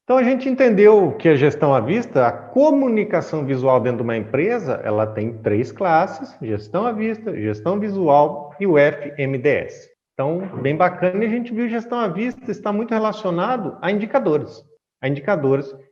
Então, a gente entendeu que a gestão à vista, a comunicação visual dentro de uma empresa, ela tem 3 classes: gestão à vista, gestão visual e o FMDS. Então, bem bacana, e a gente viu gestão à vista está muito relacionado a indicadores.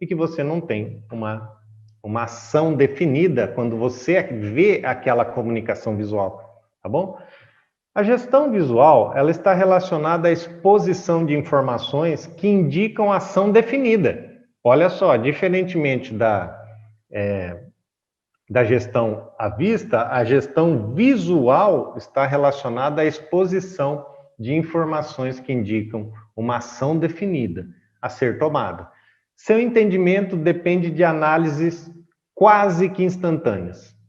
E que você não tem uma ação definida quando você vê aquela comunicação visual, tá bom? A gestão visual, ela está relacionada à exposição de informações que indicam ação definida. Olha só, diferentemente da gestão à vista, a gestão visual está relacionada à exposição de informações que indicam uma ação definida a ser tomada. Seu entendimento depende de análises quase que instantâneas.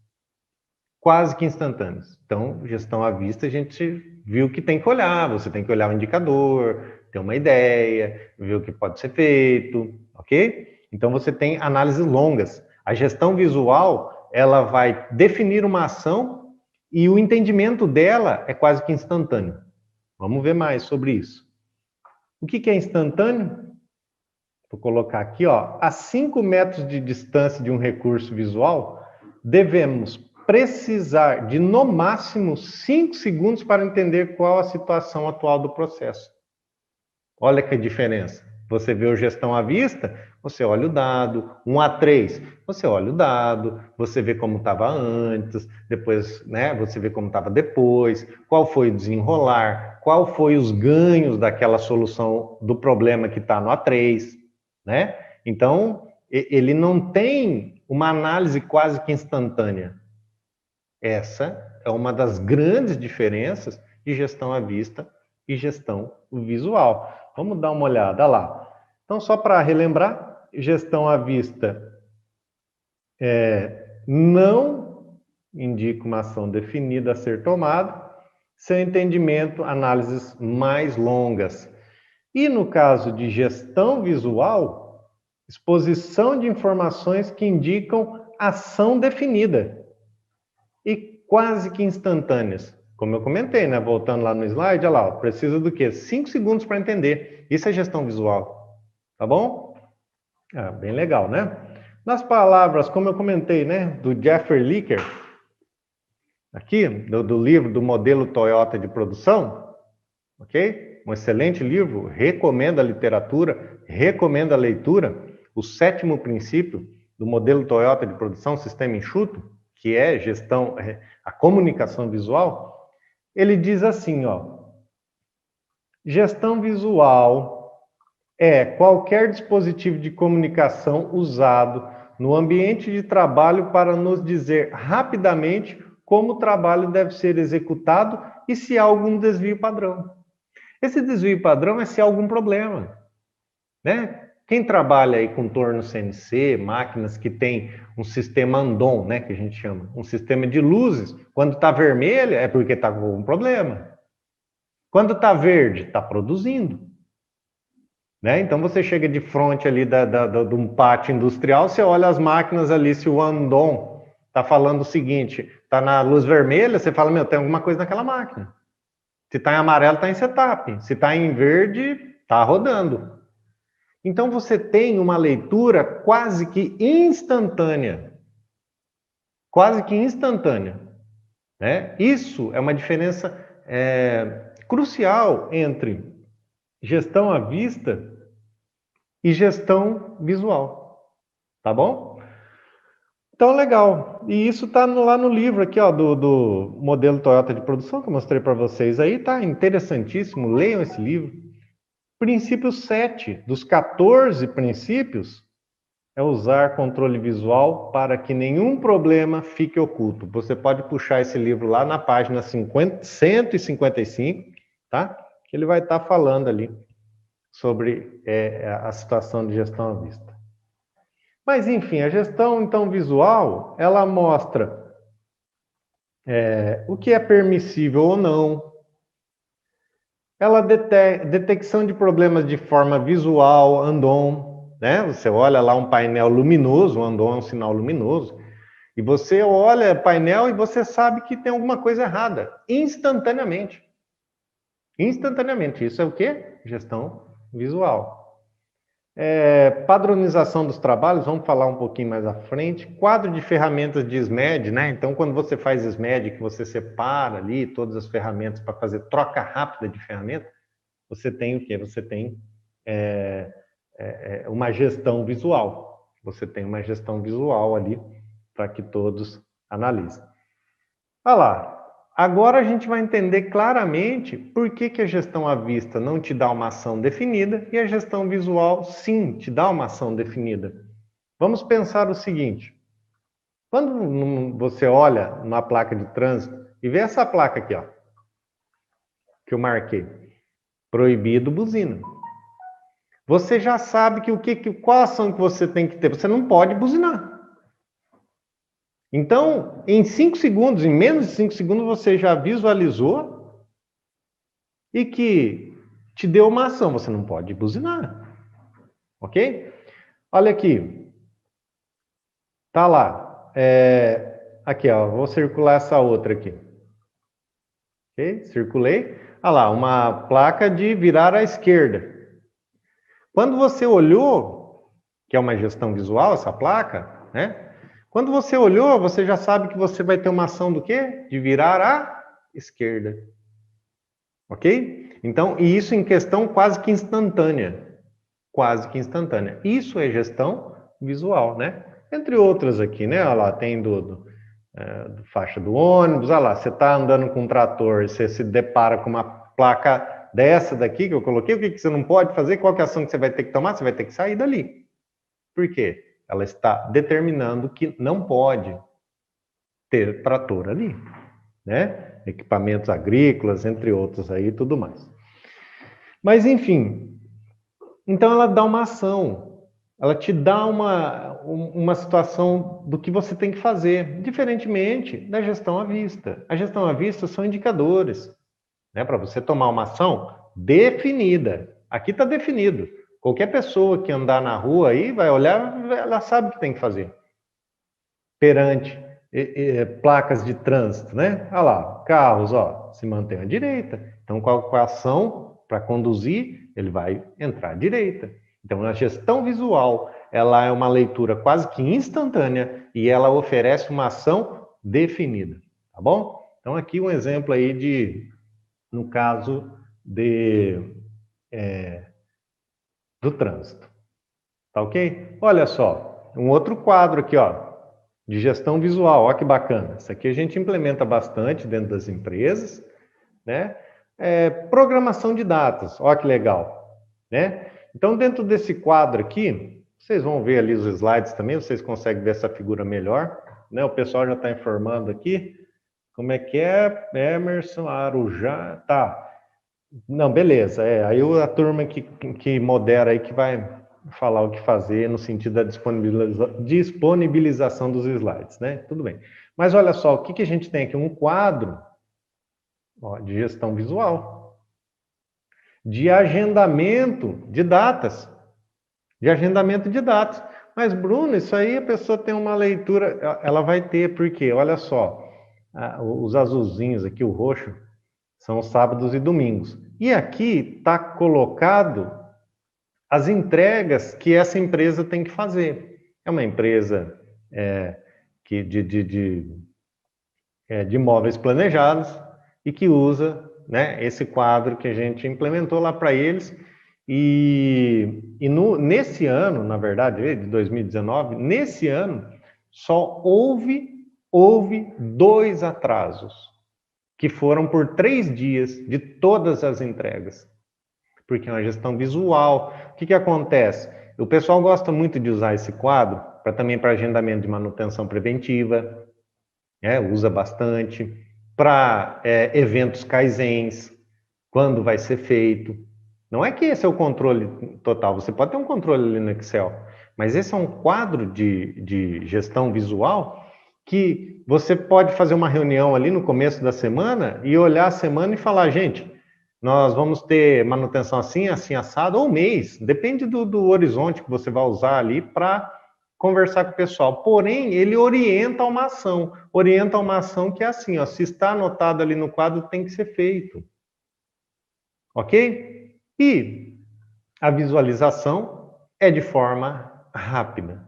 Quase que instantâneas. Então, gestão à vista, a gente viu que tem que olhar, você tem que olhar o indicador, ter uma ideia, ver o que pode ser feito, ok? Então, você tem análises longas. A gestão visual, ela vai definir uma ação e o entendimento dela é quase que instantâneo. Vamos ver mais sobre isso. O que é instantâneo? Vou colocar aqui, ó, a 5 metros de distância de um recurso visual, devemos precisar de, no máximo, 5 segundos para entender qual a situação atual do processo. Olha que diferença. Você vê o gestão à vista, você olha o dado, 1 a 3, você olha o dado, você vê como estava antes, depois, né, você vê como estava depois, qual foi o desenrolar, qual foi os ganhos daquela solução do problema que está no A3, né? Então, ele não tem uma análise quase que instantânea. Essa é uma das grandes diferenças de gestão à vista e gestão visual. Vamos dar uma olhada lá. Então, só para relembrar, gestão à vista não indica uma ação definida a ser tomada, seu entendimento, análises mais longas. E no caso de gestão visual, exposição de informações que indicam ação definida e quase que instantâneas. Como eu comentei, né? Voltando lá no slide, olha lá, precisa do quê? 5 segundos para entender. Isso é gestão visual, tá bom? Bem legal, né? Nas palavras, como eu comentei, né, do Jeffrey Licker, aqui, do livro do modelo Toyota de produção, ok? Um excelente livro, recomendo a literatura, recomendo a leitura. O 7º princípio do modelo Toyota de produção, sistema enxuto, que é gestão, a comunicação visual, ele diz assim, ó, gestão visual é qualquer dispositivo de comunicação usado no ambiente de trabalho para nos dizer rapidamente como o trabalho deve ser executado e se há algum desvio padrão. Esse desvio padrão é se há algum problema, né? Quem trabalha aí com torno CNC, máquinas que tem um sistema andon, né, que a gente chama, um sistema de luzes, quando está vermelho é porque está com algum problema. Quando está verde, está produzindo. Né? Então você chega de frente ali de um pátio industrial, você olha as máquinas ali, se o andon está falando o seguinte, está na luz vermelha, você fala, meu, tem alguma coisa naquela máquina. Se está em amarelo, está em setup. Se está em verde, está rodando. Então você tem uma leitura quase que instantânea. Quase que instantânea. Né? Isso é uma diferença crucial entre gestão à vista e gestão visual. Tá bom? Então, legal. E isso está lá no livro aqui, ó, do modelo Toyota de produção, que eu mostrei para vocês aí. Tá interessantíssimo. Leiam esse livro. Princípio 7 dos 14 princípios é usar controle visual para que nenhum problema fique oculto. Você pode puxar esse livro lá na página 155, tá? Que ele vai estar falando ali sobre a situação de gestão à vista. Mas, enfim, a gestão, então, visual, ela mostra o que é permissível ou não. Ela detecção de problemas de forma visual, andon, né? Você olha lá um painel luminoso, o andon é um sinal luminoso, e você olha o painel e você sabe que tem alguma coisa errada, instantaneamente. Instantaneamente. Isso é o quê? Gestão visual. Padronização dos trabalhos, vamos falar um pouquinho mais à frente. Quadro de ferramentas de SMED, né? Então, quando você faz SMED, que você separa ali todas as ferramentas para fazer troca rápida de ferramenta, você tem o quê? Você tem uma gestão visual. Você tem uma gestão visual ali para que todos analisem. Olha lá. Agora a gente vai entender claramente por que a gestão à vista não te dá uma ação definida e a gestão visual, sim, te dá uma ação definida. Vamos pensar o seguinte. Quando você olha numa placa de trânsito e vê essa placa aqui, ó, que eu marquei, proibido buzina. Você já sabe qual a ação que você tem que ter. Você não pode buzinar. Então, em 5 segundos, em menos de 5 segundos, você já visualizou e que te deu uma ação. Você não pode buzinar. Ok? Olha aqui. Tá lá. Aqui, ó. Vou circular essa outra aqui. Ok? Circulei. Olha lá, uma placa de virar à esquerda. Quando você olhou, que é uma gestão visual essa placa, né? Quando você olhou, você já sabe que você vai ter uma ação do quê? De virar à esquerda. Ok? Então, e isso em questão quase que instantânea. Quase que instantânea. Isso é gestão visual, né? Entre outras aqui, né? Olha lá, tem do faixa do ônibus, olha lá, você está andando com um trator, você se depara com uma placa dessa daqui que eu coloquei, o que você não pode fazer? Qual que é a ação que você vai ter que tomar? Você vai ter que sair dali. Por quê? Ela está determinando que não pode ter trator ali, né? Equipamentos agrícolas, entre outros aí e tudo mais. Mas, enfim, então ela dá uma ação, ela te dá uma situação do que você tem que fazer, diferentemente da gestão à vista. A gestão à vista são indicadores, né? Para você tomar uma ação definida. Aqui está definido. Qualquer pessoa que andar na rua aí vai olhar, ela sabe o que tem que fazer. Perante placas de trânsito, né? Olha lá, carros, ó, se mantém à direita. Então, qual a ação para conduzir? Ele vai entrar à direita. Então, a gestão visual, ela é uma leitura quase que instantânea e ela oferece uma ação definida, tá bom? Então, aqui um exemplo aí no caso do trânsito, tá ok? Olha só, um outro quadro aqui, ó, de gestão visual, olha que bacana. Isso aqui a gente implementa bastante dentro das empresas, né? Programação de datas, olha que legal, né? Então, dentro desse quadro aqui, vocês vão ver ali os slides também, vocês conseguem ver essa figura melhor, né? O pessoal já está informando aqui. Como é que é? Emerson, Arujá, tá. Não, beleza. Aí a turma que modera aí que vai falar o que fazer no sentido da disponibilização dos slides, né? Tudo bem. Mas olha só, o que a gente tem aqui? Um quadro, ó, de gestão visual, de agendamento de datas, Mas, Bruno, isso aí a pessoa tem uma leitura, ela vai ter, porque, olha só, os azulzinhos aqui, o roxo, são os sábados e domingos. E aqui está colocado as entregas que essa empresa tem que fazer. É uma empresa de imóveis planejados e que usa, né, esse quadro que a gente implementou lá para eles. Nesse ano, na verdade, de 2019, nesse ano, só houve 2 atrasos, que foram por 3 dias de todas as entregas. Porque é uma gestão visual. O que acontece? O pessoal gosta muito de usar esse quadro também para agendamento de manutenção preventiva, usa bastante, para eventos kaizens, quando vai ser feito. Não é que esse é o controle total, você pode ter um controle ali no Excel, mas esse é um quadro de gestão visual que você pode fazer uma reunião ali no começo da semana e olhar a semana e falar, gente, nós vamos ter manutenção assim, assim, assado, ou mês, depende do horizonte que você vai usar ali para conversar com o pessoal. Porém, ele orienta uma ação que é assim, ó, se está anotado ali no quadro, tem que ser feito. Ok? E a visualização é de forma rápida,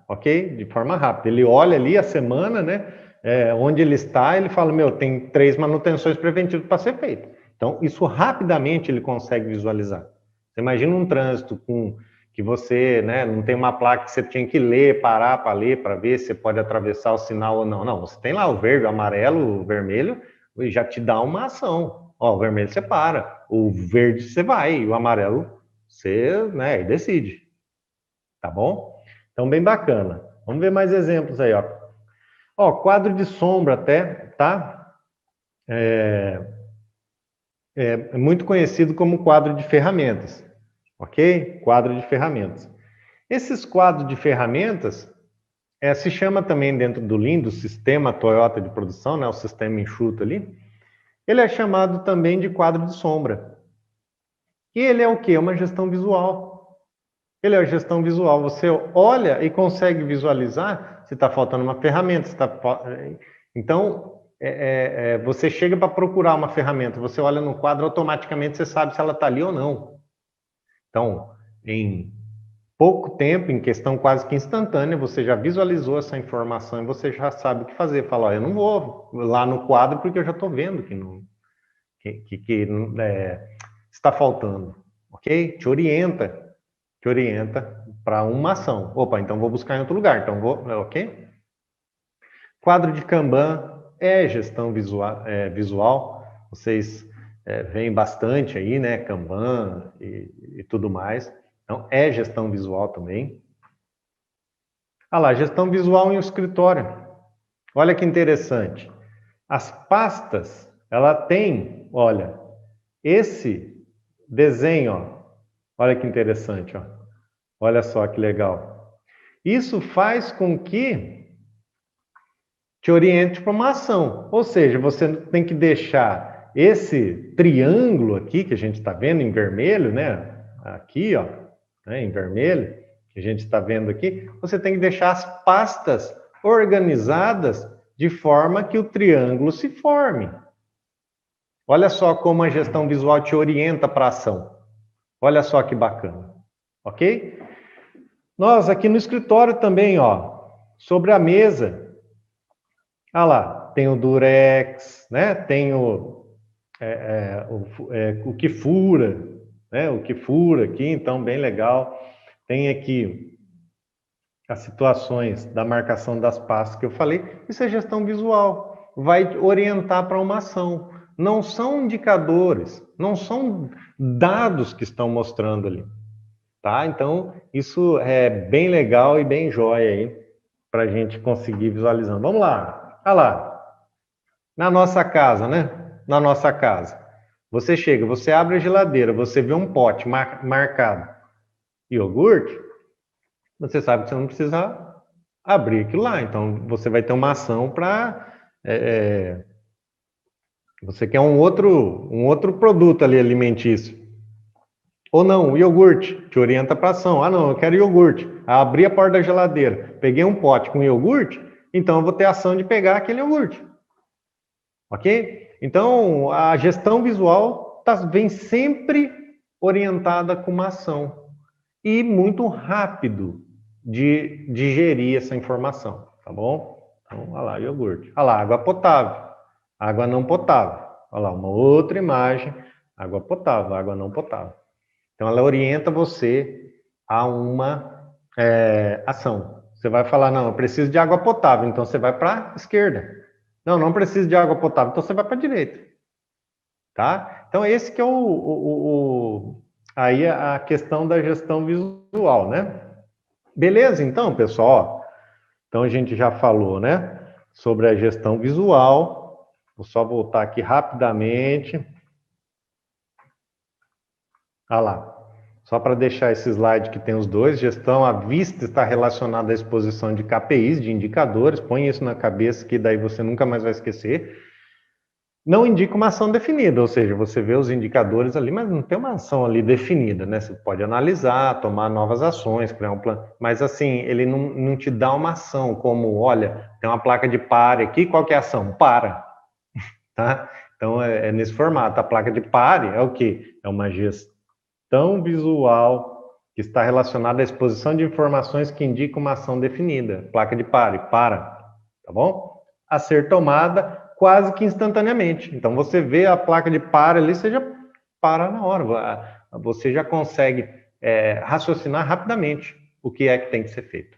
ok? De forma rápida. Ele olha ali a semana, né? Onde ele está, ele fala, meu, tem 3 manutenções preventivas para ser feito. Então, isso rapidamente ele consegue visualizar. Você imagina um trânsito que você, né, não tem uma placa que você tinha que ler, parar para ler, para ver se você pode atravessar o sinal ou não. Não, você tem lá o verde, o amarelo, o vermelho, e já te dá uma ação. Ó, o vermelho você para, o verde você vai, e o amarelo você, né, decide. Tá bom? Então, bem bacana. Vamos ver mais exemplos aí, ó. Ó, quadro de sombra até, tá? É muito conhecido como quadro de ferramentas, ok? Quadro de ferramentas. Esses quadros de ferramentas se chama também dentro do Lean, do sistema Toyota de produção, né? O sistema enxuto ali. Ele é chamado também de quadro de sombra. E ele é o quê? Uma gestão visual. Ele é a gestão visual. Você olha e consegue visualizar se está faltando uma ferramenta. Então, você chega para procurar uma ferramenta, você olha no quadro, automaticamente você sabe se ela está ali ou não. Então, em pouco tempo, em questão quase que instantânea, você já visualizou essa informação e você já sabe o que fazer. Fala, ó, eu não vou lá no quadro porque eu já estou vendo que não está faltando, ok? Te orienta para uma ação. Opa, então vou buscar em outro lugar, então vou, ok? Quadro de Kanban é gestão visual, vocês veem bastante aí, né? Kanban e tudo mais. Então, é gestão visual também. Ah lá, gestão visual em escritório. Olha que interessante. As pastas, ela tem, olha, esse desenho, ó. Olha que interessante, ó. Olha só que legal. Isso faz com que te oriente para uma ação. Ou seja, você tem que deixar esse triângulo aqui, que a gente está vendo em vermelho, né? Aqui, ó, né, em vermelho, que a gente está vendo aqui, você tem que deixar as pastas organizadas de forma que o triângulo se forme. Olha só como a gestão visual te orienta para a ação. Olha só que bacana, ok? Nós aqui no escritório também, ó, sobre a mesa, ah lá, tem o Durex, né? Tem o que fura, né? O que fura aqui, então bem legal. Tem aqui as situações da marcação das pastas que eu falei. Isso é gestão visual, vai orientar para uma ação. Não são indicadores, não são dados que estão mostrando ali, tá? Então, isso é bem legal e bem jóia aí para a gente conseguir visualizando. Vamos lá, olha lá, na nossa casa, né? Na nossa casa. Você chega, você abre a geladeira, você vê um pote marcado iogurte, você sabe que você não precisa abrir aquilo lá. Então, você vai ter uma ação para... você quer um outro produto ali alimentício. Ou não, o iogurte, te orienta para ação. Ah, não, eu quero iogurte. Abri a porta da geladeira, peguei um pote com iogurte, então eu vou ter a ação de pegar aquele iogurte. Ok? Então, a gestão visual vem sempre orientada com uma ação. E muito rápido de digerir essa informação, tá bom? Então, olha lá, iogurte. Olha lá, água potável, água não potável. Olha lá, uma outra imagem, água potável, água não potável. Então, ela orienta você a uma ação. Você vai falar, não, eu preciso de água potável, então você vai para a esquerda. Não, não preciso de água potável, então você vai para a direita. Tá? Então, esse que é aí a questão da gestão visual, né? Beleza, então, pessoal? Então, a gente já falou, né? Sobre a gestão visual. Vou só voltar aqui rapidamente. Ah lá. Só para deixar esse slide que tem os dois, gestão à vista está relacionada à exposição de KPIs, de indicadores, põe isso na cabeça que daí você nunca mais vai esquecer. Não indica uma ação definida, ou seja, você vê os indicadores ali, mas não tem uma ação ali definida, né? Você pode analisar, tomar novas ações, criar um plano, mas assim, ele não te dá uma ação, como, olha, tem uma placa de pare aqui, qual que é a ação? Para, tá? Então, é nesse formato. A placa de pare é o quê? É uma gestão visual que que está relacionada à exposição de informações que indicam uma ação definida. Placa de pare, para, tá bom? A ser tomada quase que instantaneamente. Então, você vê a placa de para ali, você já para na hora. Você já consegue raciocinar rapidamente o que é que tem que ser feito.